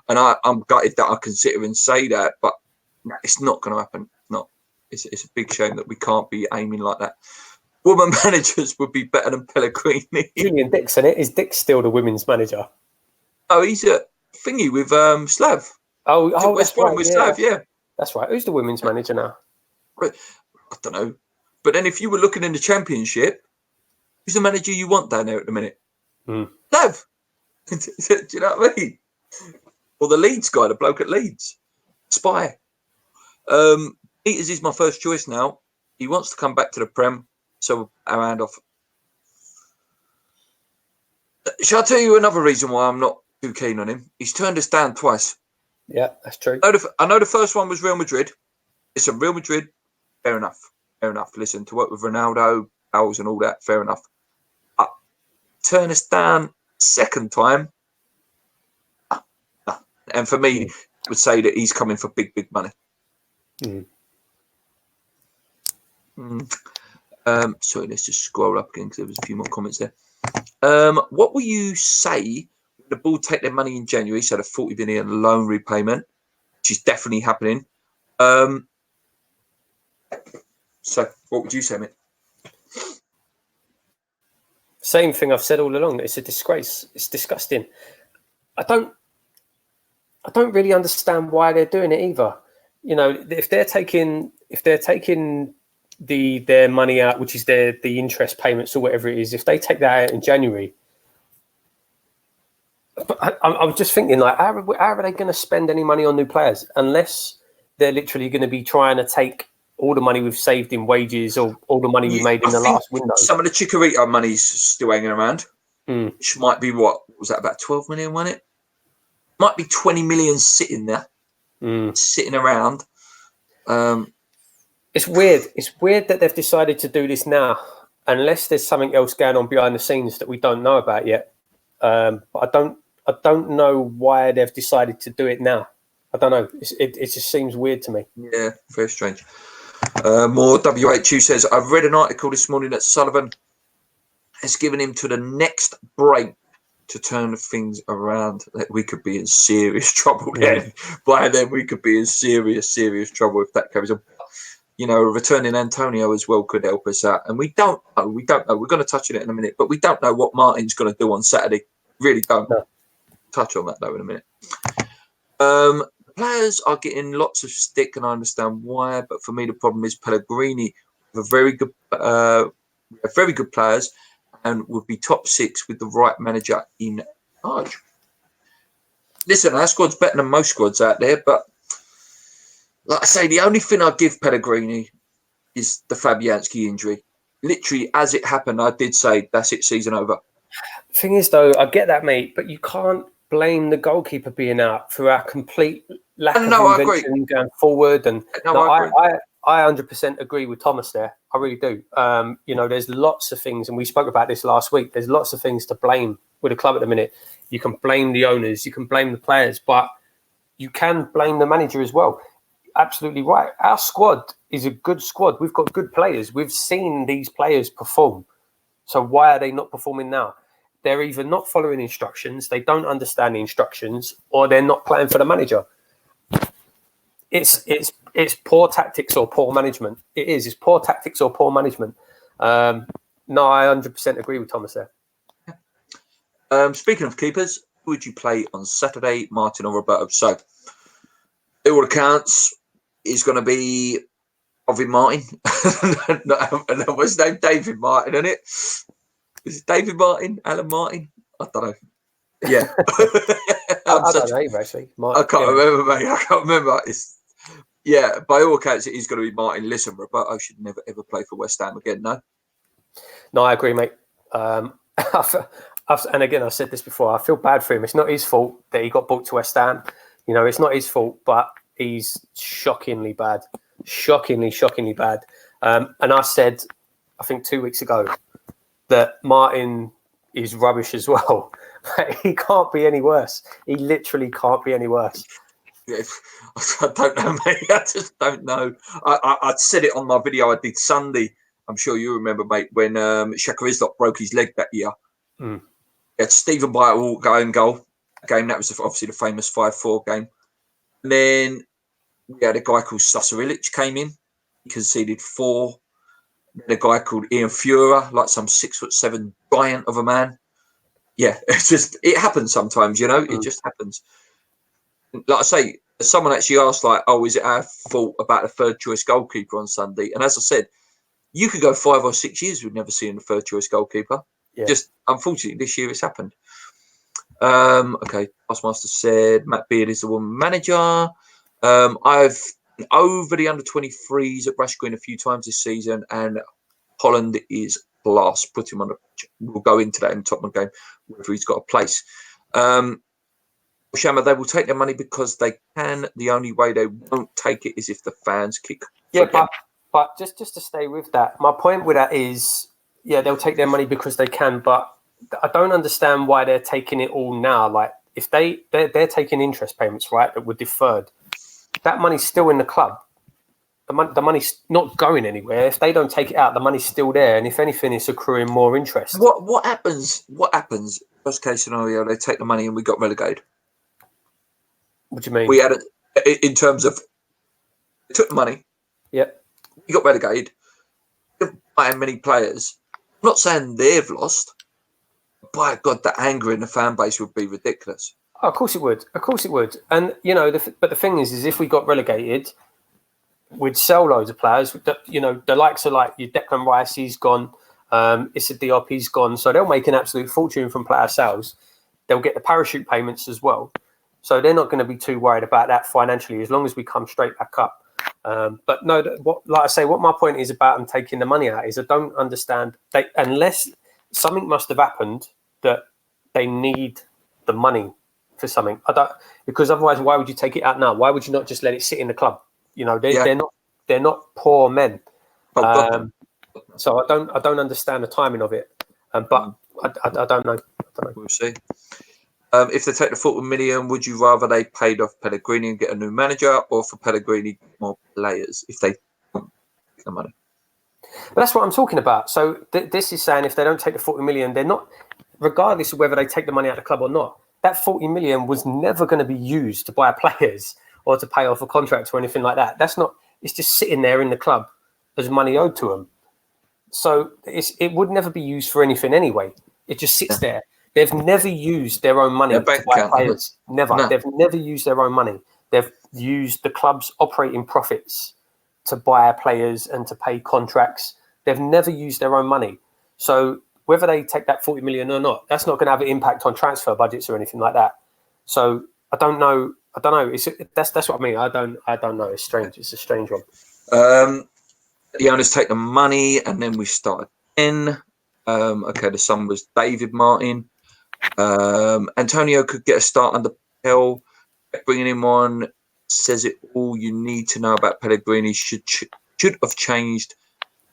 And I'm gutted that I can sit here and say that, but it's not going to happen. It's a big shame that we can't be aiming like that. Woman managers would be better than Pellegrini. Julian Dix, isn't it? Is Dix still the women's manager? Oh, he's a thingy with Slav. Oh, West Brom with Slav, yeah. That's right. Who's the women's manager now? I don't know. But then if you were looking in the Championship, who's the manager you want down there at the minute? Slav. Do you know what I mean? Or the Leeds guy, the bloke at Leeds. Spy. Peters is my first choice now. He wants to come back to the Prem, so our hand off. Shall I tell you another reason why I'm not too keen on him? He's turned us down twice. Yeah, that's true. I know the first one was Real Madrid. It's a Real Madrid. Fair enough. Listen, to work with Ronaldo, Owls and all that, fair enough. Turn us down second time. And for me, I would say that he's coming for big, big money. Sorry, let's just scroll up again because there was a few more comments there. What will you say when the Bull take their money in January? So the 40 million loan repayment, which is definitely happening. So what would you say, mate? Same thing I've said all along. It's a disgrace. It's disgusting. I don't really understand why they're doing it either. You know, if they're taking their money out, which is the interest payments or whatever it is, if they take that out in January, I was just thinking, like, how are they going to spend any money on new players unless they're literally going to be trying to take all the money we've saved in wages or all the money we made in the last window? Some of the Chicharito money's still hanging around, which might be what was that, about 12 million, wasn't it? Might be 20 million sitting there, sitting around. It's weird. It's weird that they've decided to do this now, unless there's something else going on behind the scenes that we don't know about yet. But I don't know why they've decided to do it now. I don't know. It just seems weird to me. Yeah, very strange. More WHU says, I've read an article this morning that Sullivan has given him to the next break to turn things around. That we could be in serious trouble then. By then, we could be in serious trouble if that carries on. You know, returning Antonio as well could help us out. And we don't know. We're going to touch on it in a minute, but we don't know what Martin's going to do on Saturday. Really don't. No. Touch on that, though, in a minute. Players are getting lots of stick, and I understand why. But for me, the problem is Pellegrini. We're very good players, and would be top 6 with the right manager in charge. Listen, our squad's better than most squads out there, but like I say, the only thing I give Pellegrini is the Fabianski injury. Literally, as it happened, I did say, that's it, season over. Thing is, though, I get that, mate, but you can't blame the goalkeeper being out for our complete lack of invention going forward. And I 100% agree with Thomas there. I really do. There's lots of things, and we spoke about this last week. There's lots of things to blame with the club at the minute. You can blame the owners, you can blame the players, but you can blame the manager as well. Absolutely right. Our squad is a good squad. We've got good players. We've seen these players perform. So why are they not performing now? They're either not following instructions, they don't understand the instructions, or they're not playing for the manager. It's poor tactics or poor management. It is. It's poor tactics or poor management. No, I 100% agree with Thomas there. Speaking of keepers, who would you play on Saturday, Martin or Roberto? So, all accounts, is going to be Alvin Martin. What's his name? David Martin, isn't it? Is it David Martin? Alan Martin? I don't know. Yeah. I don't know either, actually. I can't remember, mate. I can't remember. Yeah, by all accounts, it is going to be Martin. Listen, Roberto should never, ever play for West Ham again, no? No, I agree, mate. And again, I've said this before, I feel bad for him. It's not his fault that he got booked to West Ham. It's not his fault, but he's shockingly bad. Shockingly bad. And I said, I think 2 weeks ago, that Martin is rubbish as well. He can't be any worse. He literally can't be any worse. I don't know, mate. I just don't know. I said it on my video I did Sunday. I'm sure you remember, mate, when Shaka Islop broke his leg that year. Mm. He had Stephen Byte going goal. Game that was obviously the famous 5-4 game. And then we had a guy called Susarilic came in. He conceded 4. Then a guy called Ian Fura, like some 6'7" giant of a man. Yeah, it happens sometimes, It just happens. Like I say, someone actually asked, like, oh, is it our fault about the third choice goalkeeper on Sunday? And as I said, you could go 5 or 6 years with never seeing a third choice goalkeeper. Yeah. Just unfortunately, this year it's happened. Okay, Taskmaster said Matt Beard is the woman manager. I've been over the under 23s at Rush Green a few times this season, and Holland is class. Put him on the pitch. We'll go into that in the Tottenham game, whether he's got a place. Shama, they will take their money because they can. The only way they won't take it is if the fans kick. Yeah, but just to stay with that, my point with that is, yeah, they'll take their money because they can, but I don't understand why they're taking it all now. Like, if they're taking interest payments, right, that were deferred, that money's still in the club. The money's not going anywhere. If they don't take it out, the money's still there, and if anything, it's accruing more interest. What happens? Worst case scenario, they take the money and we got relegated. What do you mean? We had it in terms of they took the money. Yep. We got relegated. By many players. I'm not saying they've lost. By God, the anger in the fan base would be ridiculous. Oh, of course it would. And but the thing is if we got relegated, we'd sell loads of players. The likes of like your Declan Rice, he's gone. Issa Diop, he's gone. So they'll make an absolute fortune from player sales. They'll get the parachute payments as well. So they're not going to be too worried about that financially as long as we come straight back up. But no, like I say, what my point is about them taking the money out is I don't understand. Unless something must have happened that they need the money for something. Because otherwise, why would you take it out now? Why would you not just let it sit in the club? They're not poor men. So I don't understand the timing of it. But I don't know. We'll see. If they take the 40 million, would you rather they paid off Pellegrini and get a new manager, or for Pellegrini more players if they don't take the money? But that's what I'm talking about. So this is saying if they don't take the 40 million, they're not, regardless of whether they take the money out of the club or not, that 40 million was never going to be used to buy players or to pay off a contract or anything like that. It's just sitting there in the club as money owed to them. So it would never be used for anything anyway. It just sits there. They've never used their own money to buy players. Never. No. They've never used their own money. They've used the club's operating profits to buy players and to pay contracts. They've never used their own money. So whether they take that 40 million or not, that's not going to have an impact on transfer budgets or anything like that. So I don't know. That's what I mean. I don't know. It's strange. It's a strange one. The owners take the money, and then we start again. Okay, the son was David Martin. Antonio could get a start under Pell. Bringing him on says it all you need to know about Pellegrini. Should have changed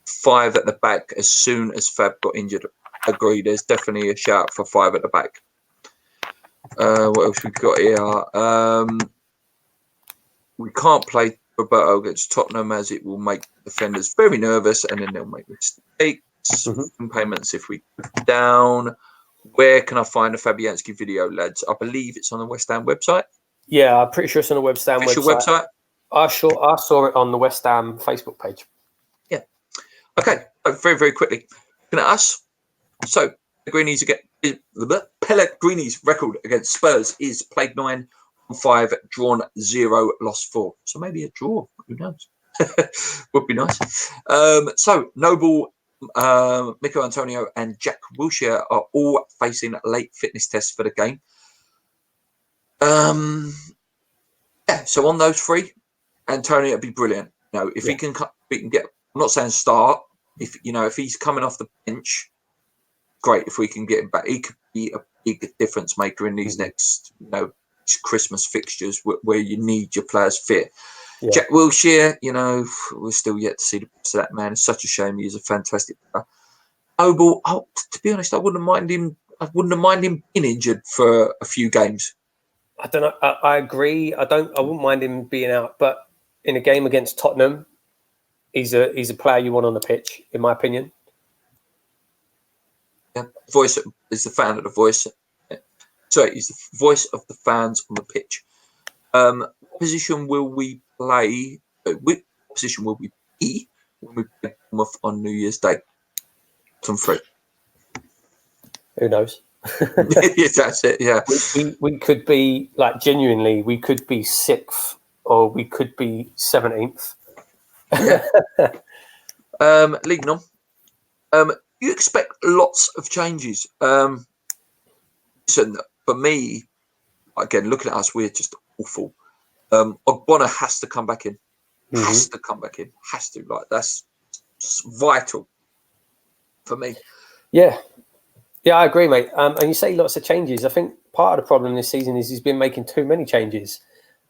5 at the back as soon as Fab got injured. Agree. There's definitely a shout for 5 at the back. What else we got here? We can't play Roberto against Tottenham as it will make defenders very nervous and then they'll make mistakes. Payments if we go down. Where can I find the Fabianski video, lads? I believe it's on the West Ham website. Yeah, I'm pretty sure it's on the West Ham website. I saw it on the West Ham Facebook page. Yeah. Okay. Very, very quickly. Looking at us. So Pellegrini's record against Spurs is played 9, 5, drawn 0, lost 4. So maybe a draw. Who knows? Would be nice. So Noble, Mikel Antonio, and Jack Wilshere are all facing late fitness tests for the game. Yeah. So on those 3, Antonio would be brilliant. You know, if we can get. I'm not saying start. If he's coming off the bench, great. If we can get him back, he could be a big difference maker in these next, Christmas fixtures where you need your players fit. Yeah. Jack Wilshere, we're still yet to see the best of that man. It's such a shame. He's a fantastic player. Noble, to be honest, I wouldn't mind him being injured for a few games. I don't know. I agree. I wouldn't mind him being out, but in a game against Tottenham, he's a player you want on the pitch, in my opinion. Yeah, voice is the fan of the voice. Sorry, he's the voice of the fans on the pitch. What position will we play? Which position will we be when we play Bournemouth on New Year's Day? Some free. Who knows? Yes, that's it. Yeah, we could be genuinely. We could be 6th, or we could be 17th. Yeah. League on. You expect lots of changes. Listen, for me, again, looking at us, we're just awful. Ogbonna has to come back in. Has to come back in. Has to. That's vital for me. Yeah. Yeah, I agree, mate. And you say lots of changes. I think part of the problem this season is he's been making too many changes.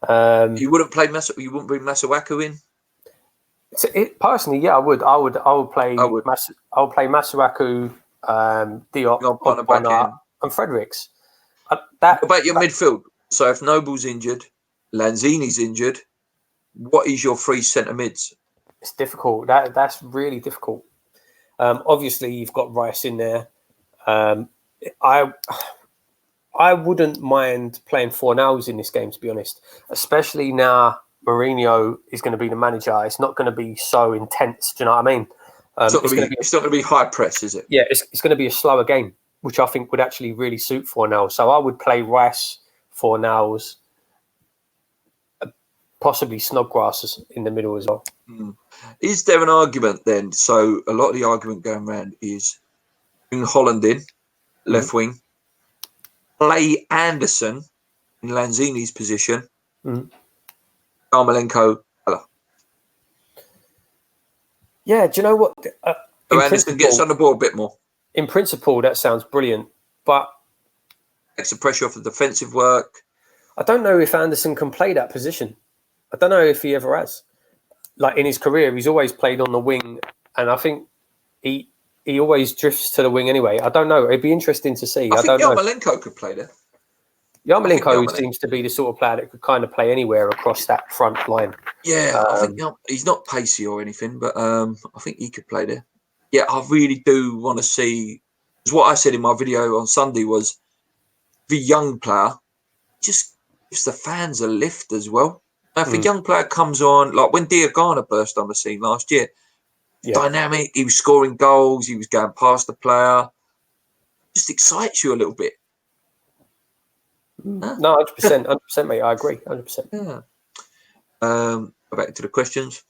You wouldn't play you wouldn't bring Masuaku in? Personally, yeah, I would. I would play. I would play Masuaku, Diop, Ogbonna, and Fredericks. What about your midfield? So if Noble's injured, Lanzini's injured, what is your 3 centre mids? It's difficult. That's really difficult. Obviously, you've got Rice in there. I wouldn't mind playing Fornals in this game, to be honest, especially now Mourinho is going to be the manager. It's not going to be so intense. Do you know what I mean? It's not going to be high press, is it? Yeah, it's going to be a slower game, which I think would actually really suit Fornals. So I would play Rice, Fornals, possibly Snodgrass in the middle as well. Is there an argument then? So a lot of the argument going around is bring Holland in, left wing, play Anderson in Lanzini's position, Yarmolenko. Yeah, do you know what? Anderson gets on the ball a bit more. In principle, that sounds brilliant, but takes the pressure off the defensive work. I don't know if Anderson can play that position. I don't know if he ever has. In his career, he's always played on the wing, and I think he always drifts to the wing anyway. I don't know. It'd be interesting to see. I think Yarmolenko could play there. Yarmolenko seems to be the sort of player that could kind of play anywhere across that front line. Yeah, I think he's not pacey or anything, but I think he could play there. Yeah, I really do want to see. Because what I said in my video on Sunday was the young player just gives the fans a lift as well. Now, if a young player comes on, like when Diagana burst on the scene last year, dynamic, he was scoring goals, he was going past the player, just excites you a little bit. No, 100%, mate. I agree, 100%. Yeah. Back to the questions.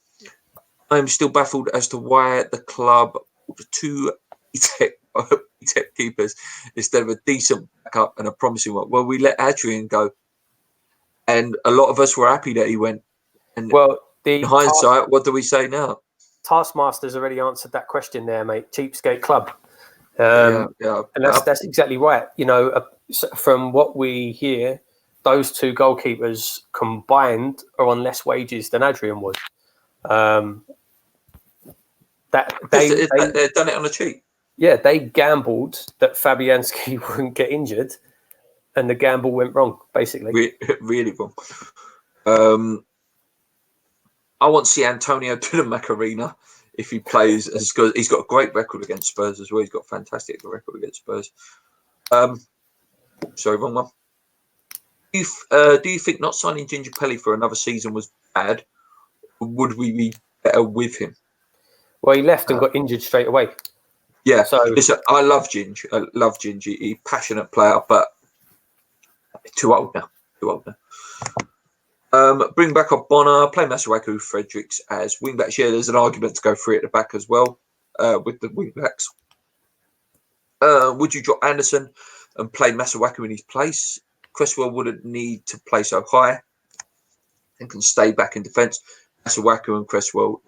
I'm still baffled as to why the club the 2 tech keepers instead of a decent backup and a promising one. Well, we let Adrian go, and a lot of us were happy that he went. And in hindsight, what do we say now? Taskmaster's already answered that question there, mate. Cheapskate club. Yeah. And that's exactly right. From what we hear, those two goalkeepers combined are on less wages than Adrian was. They've done it on the cheap. Yeah, they gambled that Fabianski wouldn't get injured, and the gamble went wrong, basically. Really wrong. I want to see Antonio to the Macarena if he plays. He's got a great record against Spurs as well. He's got a fantastic record against Spurs. Sorry, wrong one. Do you think not signing Ginger Pelly for another season was bad? Would we be better with him? Well, he left and got injured straight away. Yeah, so listen, I love Ginge. He's a passionate player, but too old now. Bring back up Bonner, play Masuaku, Fredericks as wing backs. Yeah, there's an argument to go free at the back as well with the wing backs. Would you drop Anderson and play Masuaku in his place? Cresswell wouldn't need to play so high and can stay back in defence. Masuaku and Cresswell.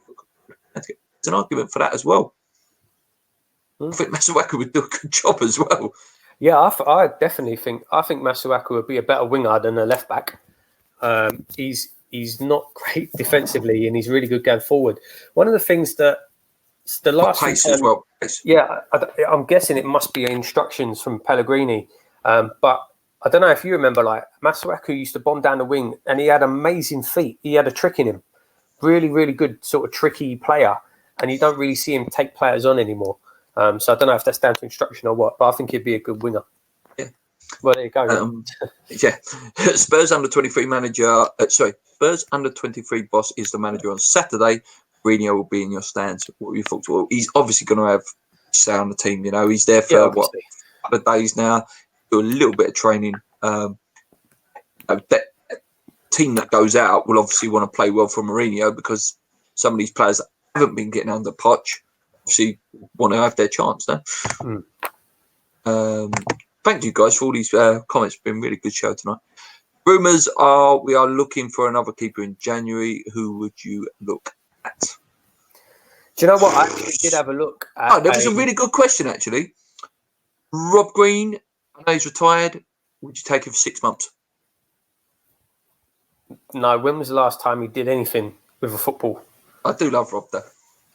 There's an argument for that as well. I think Masuaku would do a good job as well. Yeah, I definitely think Masuaku would be a better winger than a left back. He's not great defensively, and he's really good going forward. One of the things that the last pace as well. Yeah, I'm guessing it must be instructions from Pellegrini, but I don't know if you remember. Like Masuaku used to bomb down the wing, and he had amazing feet. He had a trick in him, really, really good sort of tricky player, and you don't really see him take players on anymore. So I don't know if that's down to instruction or what, but I think he'd be a good winger. Yeah. Well, there you go. Yeah. Spurs under 23 manager. Spurs under 23 boss is the manager on Saturday. Mourinho will be in your stands. What are your thoughts? Well, he's obviously going to have stay on the team. He's there for a couple of days now. Do a little bit of training. That team that goes out will obviously want to play well for Mourinho because some of these players that haven't been getting under Poch obviously want to have their chance. Thank you guys for all these comments. It's been a really good show tonight. Rumours are we are looking for another keeper in January. Who would you look at? Do you know what? I actually did have a look at. That was a really good question, actually. Rob Green, I know he's retired. Would you take him for 6 months? No, when was the last time he did anything with a football? I do love Rob, though.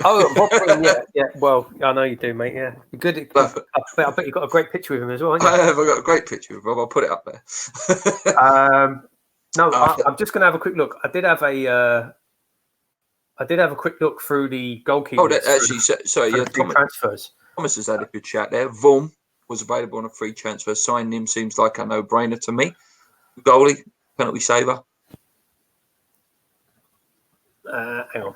Oh, Rob Green, yeah. Well, I know you do, mate. Yeah, good. I bet you got a great picture with him as well. I have. I got a great picture with Rob. I'll put it up there. I'm just going to have a quick look. I did have a quick look through the goalkeepers. Oh, actually, sorry. Yeah, transfers. Thomas has had a good chat there. Vaughan was available on a free transfer. Signing him seems like a no-brainer to me. Goalie, penalty saver. Hang on.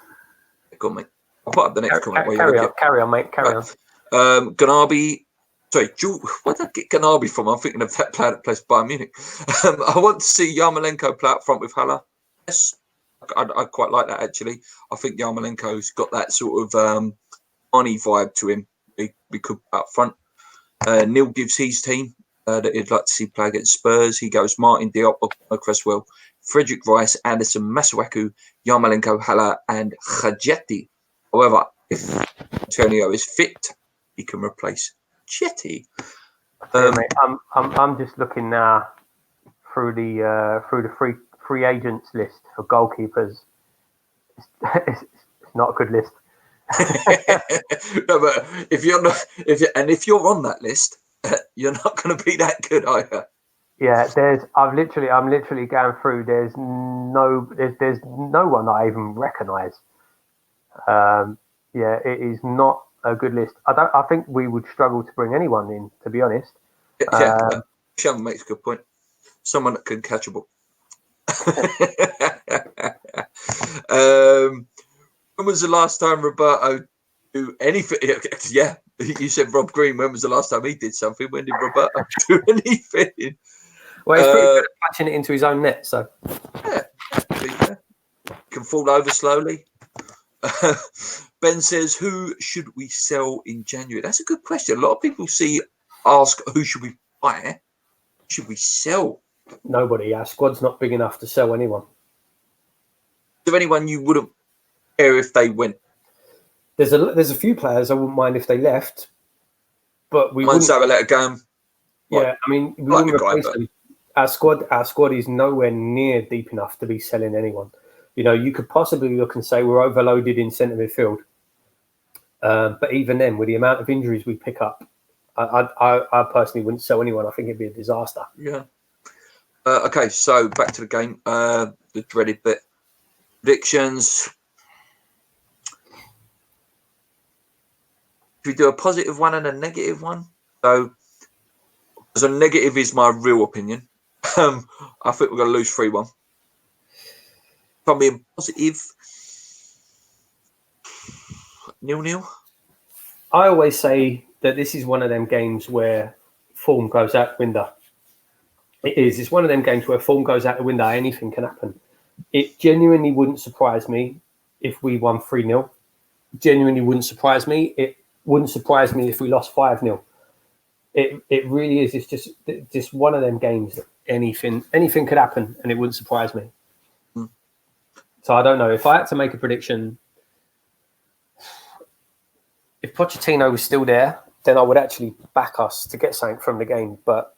Go on, mate. I'll put up the next comment. Carry on, mate. Carry on. Ganabi. Sorry, where did I get Ganabi from? I'm thinking of that player that plays Bayern Munich. I want to see Yarmolenko play up front with Haller. Yes, I quite like that, actually. I think Yarmolenko's got that sort of Arnie vibe to him. We could up front. Neil gives his team that he'd like to see play against Spurs. He goes Martin Diop, Cresswell, Frederick Rice, Anderson, Masuaku, Yarmolenko, Haller, and Khadjeti. However, if Antonio is fit, he can replace Jetty. Mate, I'm just looking now through the free agents list for goalkeepers. It's not a good list. No, but if you're on that list, you're not going to be that good, are you? Yeah, I'm literally going through. There's no one that I even recognise. Yeah, it is not a good list. I think we would struggle to bring anyone in, to be honest. Yeah, Sean makes a good point. Someone that can catch a ball. When was the last time Roberto do anything? Yeah, you said Rob Green. When was the last time he did something? When did Roberto do anything? Well, he's pretty good at patching it into his own net, so. Yeah. Can fall over slowly. Ben says, who should we sell in January? That's a good question. A lot of people ask, who should we buy? Should we sell? Nobody. Our squad's not big enough to sell anyone. Is there anyone you wouldn't care if they went? There's a few players I wouldn't mind if they left, but we Once wouldn't. they let it go. Yeah, I mean, we like wouldn't the guy, replace but- them. Our squad is nowhere near deep enough to be selling anyone. You know, you could possibly look and say we're overloaded in centre midfield, but even then, with the amount of injuries we pick up, I personally wouldn't sell anyone. I think it'd be a disaster. Yeah. Okay, so back to the game. The dreaded bit. Predictions. Should we do a positive one and a negative one? So, as a negative is my real opinion. I think we're going to lose 3-1. If I'm being positive, 0-0. I always say that this is one of them games where form goes out the window. It is. It's one of them games where form goes out the window. Anything can happen. It genuinely wouldn't surprise me if we won 3-0. Genuinely wouldn't surprise me. It wouldn't surprise me if we lost 5-0. It really is. It's just one of them games that anything could happen, and it wouldn't surprise me. So I don't know. If I had to make a prediction, if Pochettino was still there, then I would actually back us to get something from the game. But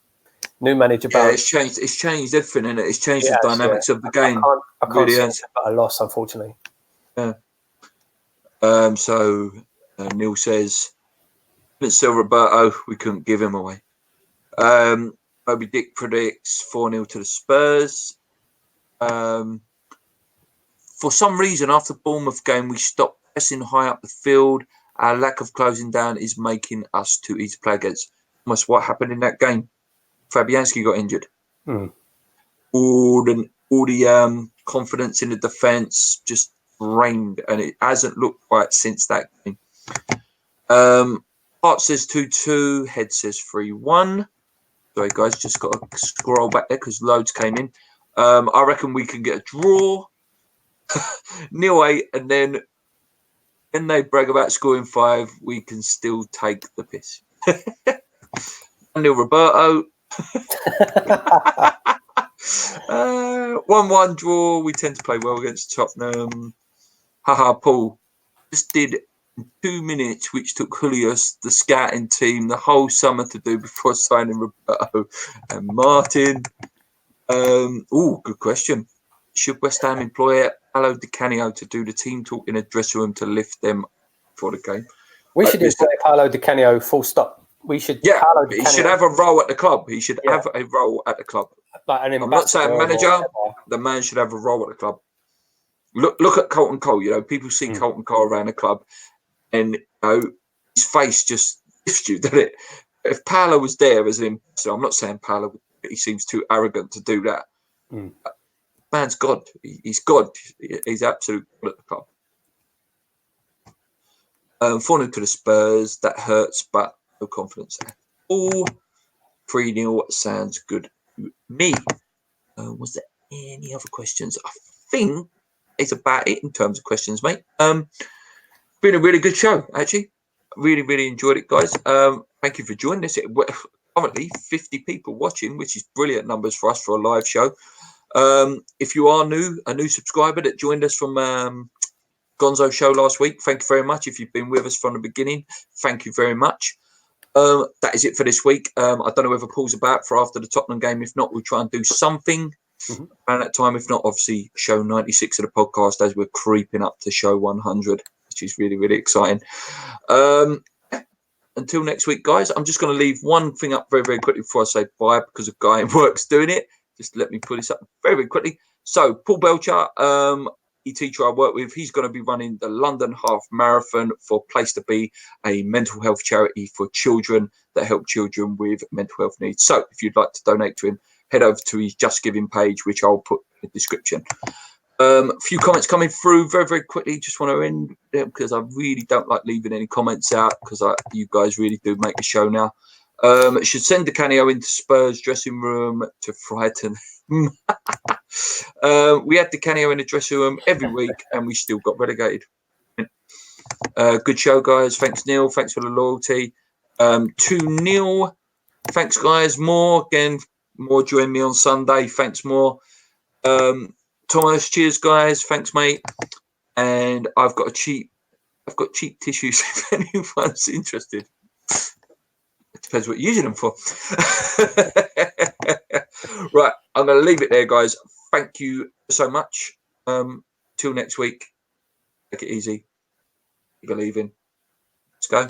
new manager, Yeah, it's changed. It's changed everything, isn't it? It's changed the dynamics of the game. I can't really see has. a loss, unfortunately. Yeah. So Neil says, "Let's sell Roberto. We couldn't give him away." Moby Dick predicts 4-0 to the Spurs. For some reason, after the Bournemouth game, we stopped pressing high up the field. Our lack of closing down is making us too easy to play against. Almost what happened in that game. Fabianski got injured. All the confidence in the defence just drained, and it hasn't looked right since that game. Heart says 2-2. Head says 3-1. Sorry, guys, just got to scroll back there because loads came in. I reckon we can get a draw. 0-8, and then when they brag about scoring 5, we can still take the piss. 1-0 Roberto. 1-1 draw. We tend to play well against Tottenham. Haha, Paul just did 2 minutes, which took Julius, the scouting team, the whole summer to do before signing Roberto and Martin. Good question. Should West Ham employ Paolo Di Canio to do the team talk in a dressing room to lift them for the game? We should employ Paolo Di Canio, full stop. We should. Yeah, Paolo Di he Canio, should have a role at the club. He should have a role at the club. like an I'm not saying ambassador manager. The man should have a role at the club. Look at Colton Cole. You know, people see Colton Cole around the club, and his face just lifts you, doesn't it? If Paolo was there as an ambassador, I'm not saying Paolo. He seems too arrogant to do that. Man's God. He's God. He's absolute God at the club. 4-0 to the Spurs. That hurts, but no confidence there. 3-0 sounds good to me. Was there any other questions? I think it's about it in terms of questions, mate. Been a really good show, actually. Really, really enjoyed it, guys. Thank you for joining us. Currently 50 people watching, which is brilliant numbers for us for a live show. If you are a new subscriber that joined us from Gonzo show last week, thank you very much. If you've been with us from the beginning, thank you very much. That is it for this week. I don't know whether Paul's about for after the Tottenham game. If not, we'll try and do something around that time. If not, obviously show 96 of the podcast as we're creeping up to show 100, which is really, really exciting. Until next week, guys, I'm just going to leave one thing up very, very quickly before I say bye because a guy in work's doing it. Just let me pull this up very, very quickly. So, Paul Belcher, a teacher I work with, he's going to be running the London Half Marathon for Place to Be, a mental health charity for children that help children with mental health needs. So, if you'd like to donate to him, head over to his Just Giving page, which I'll put in the description. A few comments coming through very, very quickly. Just want to end there because I really don't like leaving any comments out because you guys really do make the show now. Should send Di Canio into Spurs dressing room to frighten. We had Di Canio in the dressing room every week and we still got relegated. Good show, guys. Thanks, Neil. Thanks for the loyalty. 2-0. Thanks, guys. More join me on Sunday. Thanks, more. Thomas, cheers, guys. Thanks, mate. And I've got a cheap I've got cheap tissues if anyone's interested. It depends what you're using them for. Right, I'm going to leave it there, guys. Thank you so much. Till next week. Take it easy. Keep believing. Let's go.